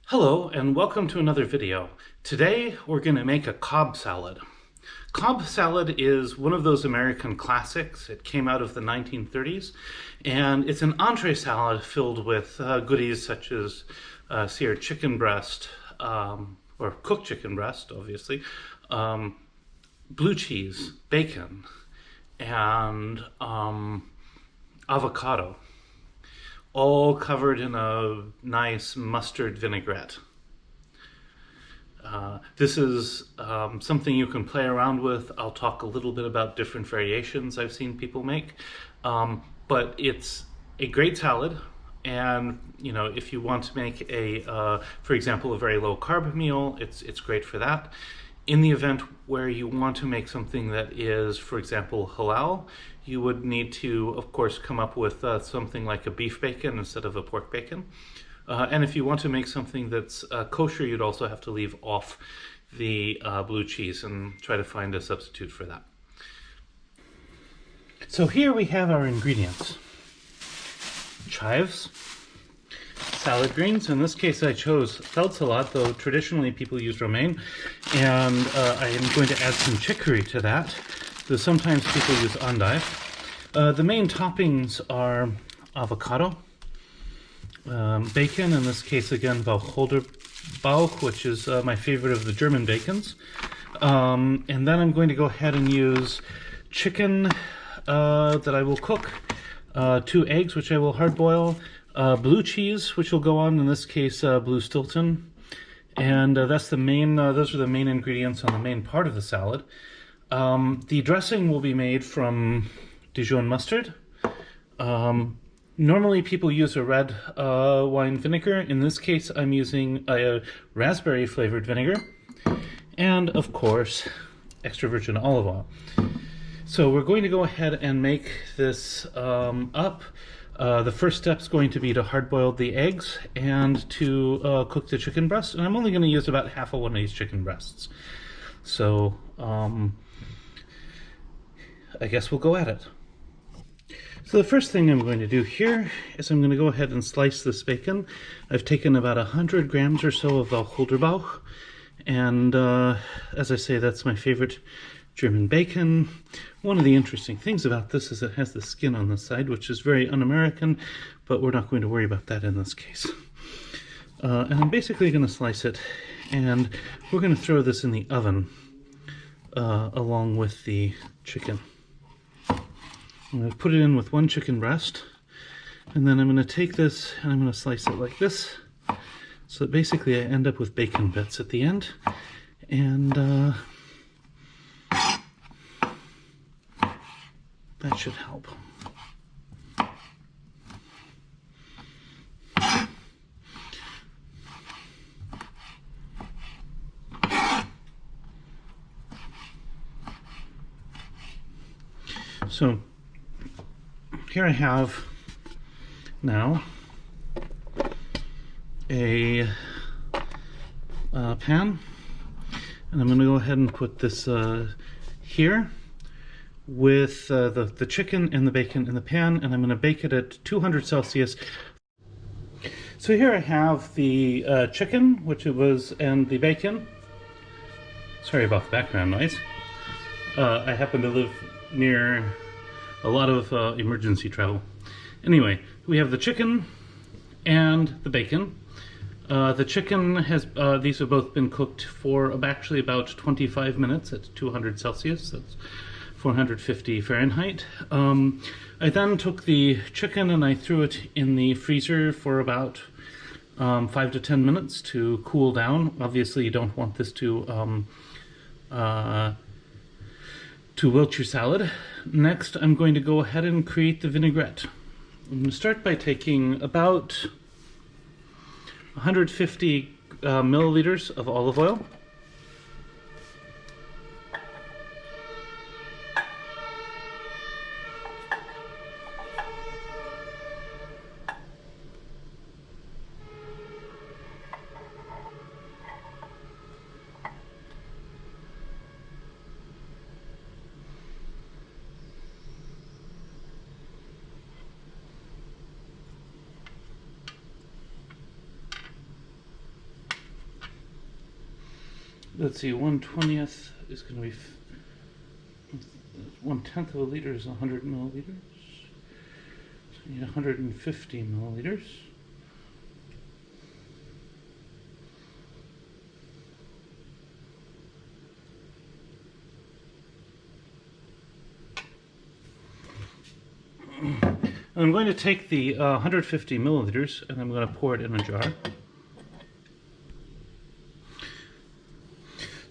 Hello and welcome to another video. Today we're going to make a Cobb salad. Cobb salad is one of those American classics. It came out of the 1930s and it's an entree salad filled with goodies such as seared chicken breast, or cooked chicken breast obviously, blue cheese, bacon, and avocado, all covered in a nice mustard vinaigrette. This is something you can play around with. I'll talk a little bit about different variations I've seen people make, but it's a great salad. And you know, if you want to make for example, a very low carb meal, it's great for that. In the event where you want to make something that is, for example, halal, you would need to, of course, come up with something like a beef bacon instead of a pork bacon. And if you want to make something that's kosher, you'd also have to leave off the blue cheese and try to find a substitute for that. So here we have our ingredients. Chives, salad greens. In this case I chose feldsalat, though traditionally people use romaine, and I am going to add some chicory to that, though sometimes people use endive. The main toppings are avocado, bacon, in this case again Wacholderbauch, which is my favorite of the German bacons, and then I'm going to go ahead and use chicken that I will cook, 2 eggs which I will hard boil, blue cheese which will go on, in this case blue stilton, and those are the main ingredients on the main part of the salad. The dressing will be made from Dijon mustard. Normally people use a red wine vinegar. In this case I'm using a raspberry flavored vinegar, and of course extra virgin olive oil. So we're going to go ahead and make this up. The first step is going to be to hard boil the eggs and to cook the chicken breast, and I'm only going to use about half of one of these chicken breasts. So I guess we'll go at it. So the first thing I'm going to do here is I'm going to go ahead and slice this bacon. I've taken about 100 grams or so of Wacholderbauch, and as I say, that's my favorite German bacon. One of the interesting things about this is it has the skin on the side, which is very un-American, but we're not going to worry about that in this case. And I'm basically going to slice it, and we're going to throw this in the oven along with the chicken. I'm going to put it in with one chicken breast, and then I'm going to take this and I'm going to slice it like this, so that basically I end up with bacon bits at the end, and that should help. So here I have now a pan, and I'm going to go ahead and put this here with the chicken and the bacon in the pan, and I'm going to bake it at 200 Celsius. So here I have the chicken, and the bacon. Sorry about the background noise. I happen to live near a lot of emergency travel. Anyway, we have the chicken and the bacon. The chicken has, these have both been cooked for actually about 25 minutes at 200 Celsius. That's 450 Fahrenheit. I then took the chicken and I threw it in the freezer for about 5 to 10 minutes to cool down. Obviously you don't want this to wilt your salad. Next I'm going to go ahead and create the vinaigrette. I'm going to start by taking about 150 milliliters of olive oil. let's see, 1/20th is going to be 1/10 of a liter is 100 milliliters. So you need 150 milliliters. I'm going to take the 150 milliliters and I'm going to pour it in a jar.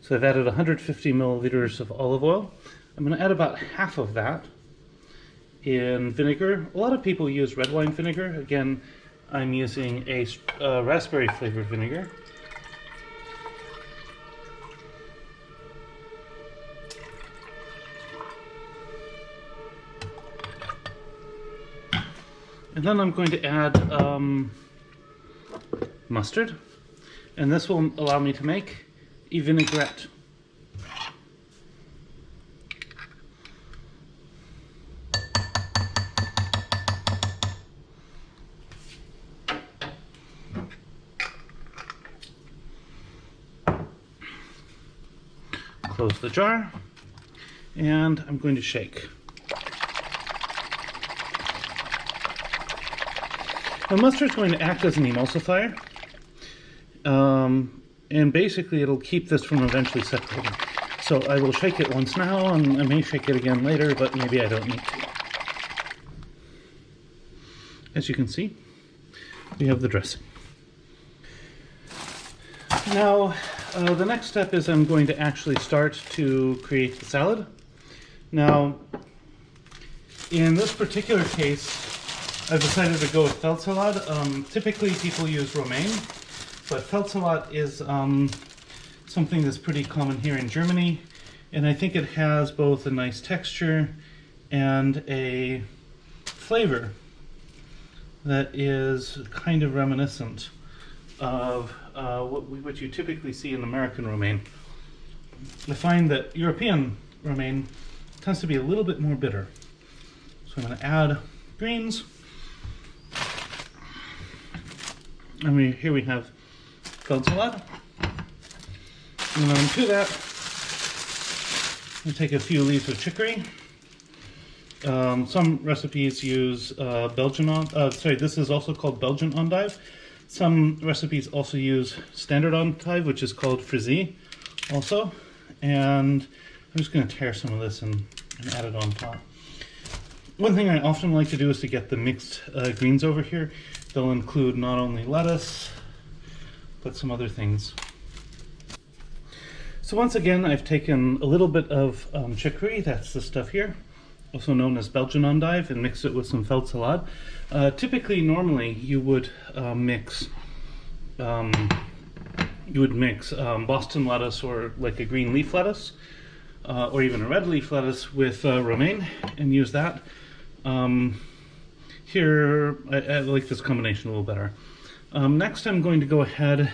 So I've added 150 milliliters of olive oil. I'm going to add about half of that in vinegar. A lot of people use red wine vinegar. Again, I'm using a raspberry flavored vinegar. And then I'm going to add mustard, and this will allow me to make a vinaigrette. Close the jar, and I'm going to shake. The mustard is going to act as an emulsifier, and basically it'll keep this from eventually separating. So I will shake it once now, and I may shake it again later, but maybe I don't need to. As you can see, we have the dressing. Now, the next step is I'm going to actually start to create the salad. Now, in this particular case, I've decided to go with feldsalat. Typically people use romaine, but feldsalat is something that's pretty common here in Germany, and I think it has both a nice texture and a flavor that is kind of reminiscent of what you typically see in American romaine. I find that European romaine tends to be a little bit more bitter. So I'm going to add greens. And here we have feldsalat. And then to that, I'm going to take a few leaves of chicory. Some recipes use this is also called Belgian endive. Some recipes also use standard endive, which is called frisee also. And I'm just going to tear some of this and add it on top. One thing I often like to do is to get the mixed greens over here. They'll include not only lettuce, but some other things. So once again, I've taken a little bit of chicory, that's the stuff here, also known as Belgian endive, and mixed it with some feldsalat. Typically, normally, you would mix Boston lettuce or like a green leaf lettuce, or even a red leaf lettuce with romaine, and use that. Here, I like this combination a little better. Next, I'm going to go ahead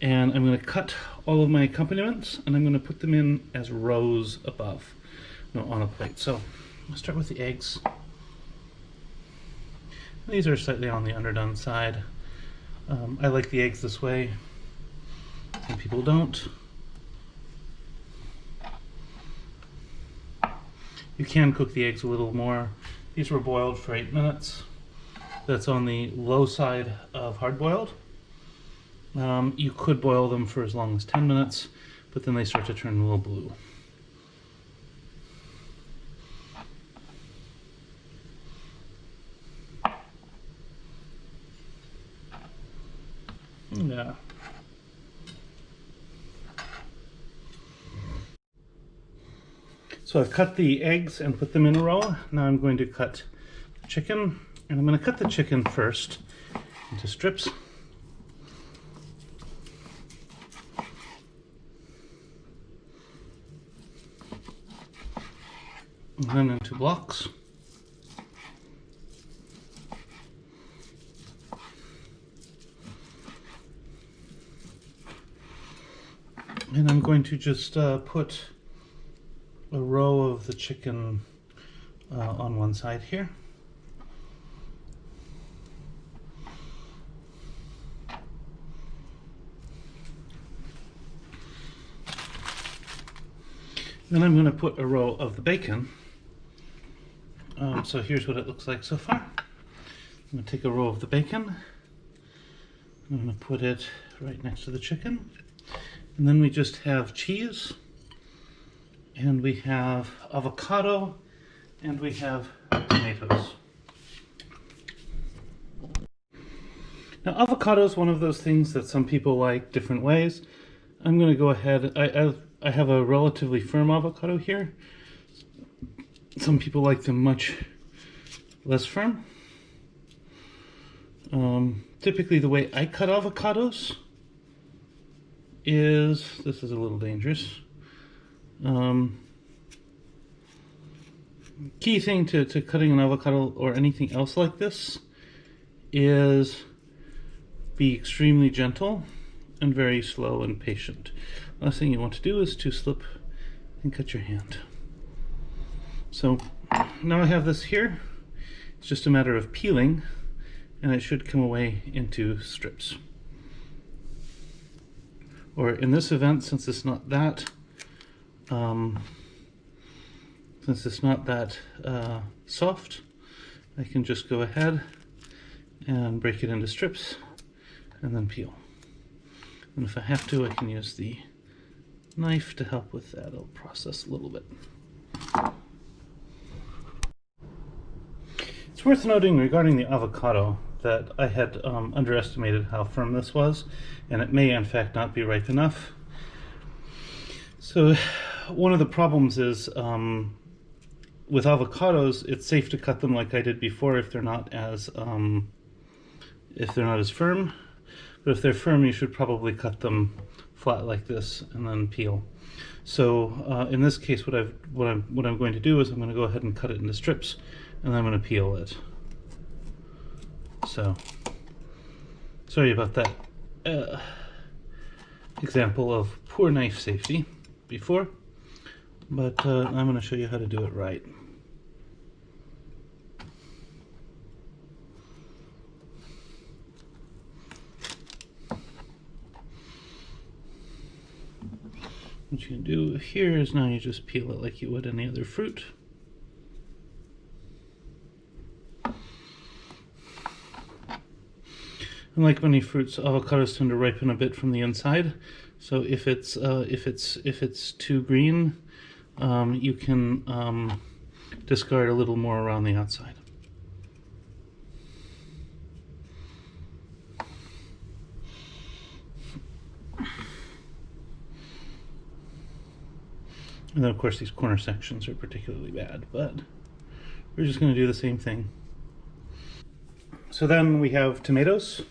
and I'm going to cut all of my accompaniments, and I'm going to put them in as rows above, on a plate. So I'll start with the eggs. These are slightly on the underdone side. I like the eggs this way. Some people don't. You can cook the eggs a little more. These were boiled for 8 minutes. That's on the low side of hard-boiled. You could boil them for as long as 10 minutes, but then they start to turn a little blue. Yeah. So I've cut the eggs and put them in a row. Now I'm going to cut chicken, and I'm going to cut the chicken first into strips. And then into blocks. And I'm going to just put a row of the chicken on one side here. Then I'm going to put a row of the bacon. So here's what it looks like so far. I'm going to take a row of the bacon. I'm going to put it right next to the chicken. And then we just have cheese. And we have avocado. And we have tomatoes. Now, avocado is one of those things that some people like different ways. I'm going to go ahead. I have a relatively firm avocado here. Some people like them much less firm. Typically the way I cut avocados is, this is a little dangerous. Key thing to cutting an avocado or anything else like this is be extremely gentle and very slow and patient. Last thing you want to do is to slip and cut your hand. So now I have this here. It's just a matter of peeling, and it should come away into strips. Or in this event, since it's not that soft, I can just go ahead and break it into strips and then peel. And if I have to, I can use the knife to help with that. I'll process a little bit. It's worth noting regarding the avocado that I had underestimated how firm this was, and it may in fact not be ripe enough. So one of the problems is with avocados, it's safe to cut them like I did before if they're not as firm. But if they're firm, you should probably cut them flat like this and then peel. So in this case, what I'm going to do is I'm going to go ahead and cut it into strips, and then I'm going to peel it. So sorry about that example of poor knife safety before, but I'm going to show you how to do it right. What you can do here is now you just peel it like you would any other fruit. And like many fruits, avocados tend to ripen a bit from the inside. So if it's too green, you can discard a little more around the outside. And then of course these corner sections are particularly bad, but we're just going to do the same thing. So then we have tomatoes,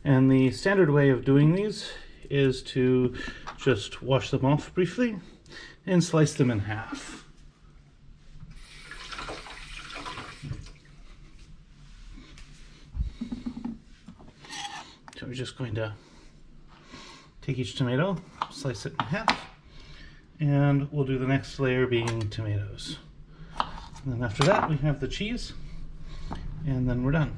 and the standard way of doing these is to just wash them off briefly and slice them in half. So we're just going to take each tomato, slice it in half, and we'll do the next layer being tomatoes. And then after that we have the cheese, and then we're done.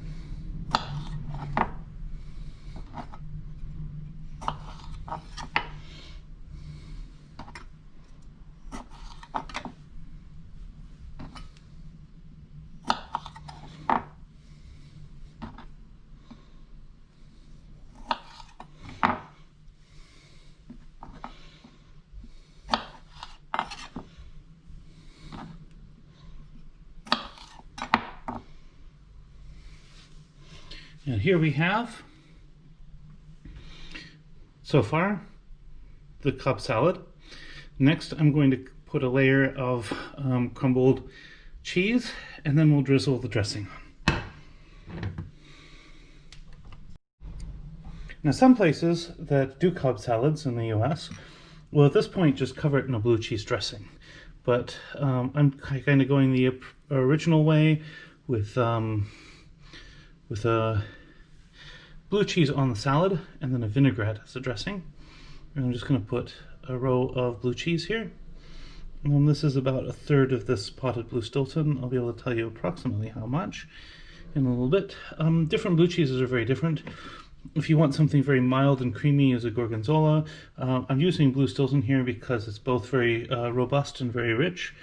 And here we have, so far, the Cobb salad. Next, I'm going to put a layer of crumbled cheese, and then we'll drizzle the dressing on. Now, some places that do Cobb salads in the US will at this point just cover it in a blue cheese dressing. But I'm kind of going the original way with a blue cheese on the salad and then a vinaigrette as a dressing. And I'm just going to put a row of blue cheese here. And this is about a third of this potted blue stilton. I'll be able to tell you approximately how much in a little bit. Different blue cheeses are very different. If you want something very mild and creamy, use a gorgonzola. I'm using blue stilton here because it's both very robust and very rich.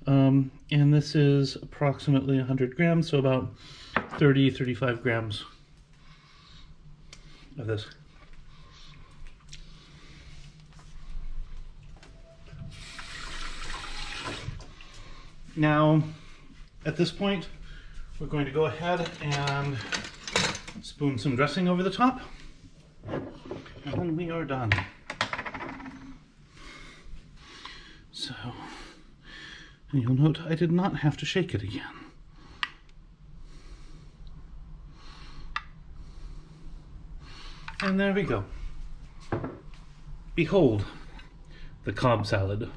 And this is approximately 100 grams, so about 30-35 grams of this. Now, at this point, we're going to go ahead and spoon some dressing over the top, and then we are done. So, and you'll note I did not have to shake it again. And there we go. Behold, the Cobb salad.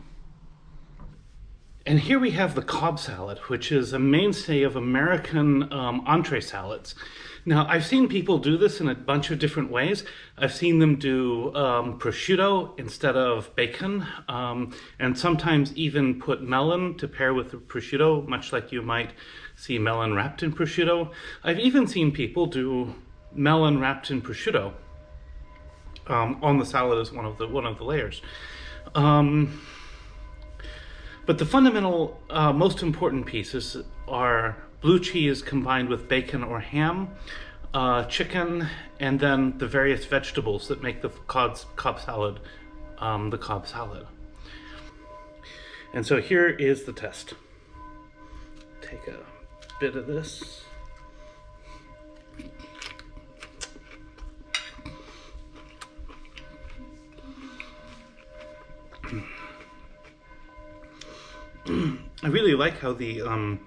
And here we have the Cobb salad, which is a mainstay of American entree salads. Now, I've seen people do this in a bunch of different ways. I've seen them do prosciutto instead of bacon, and sometimes even put melon to pair with the prosciutto, much like you might see melon wrapped in prosciutto. I've even seen people do melon wrapped in prosciutto on the salad as one of the layers. But the fundamental, most important pieces are blue cheese combined with bacon or ham, chicken, and then the various vegetables that make the Cobb salad the Cobb salad. And so here is the test. Take a bit of this. I really like how the,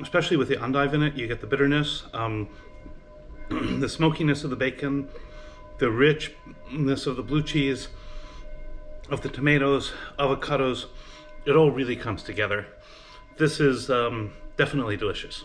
especially with the endive in it, you get the bitterness, the smokiness of the bacon, the richness of the blue cheese, of the tomatoes, avocados. It all really comes together. This is definitely delicious.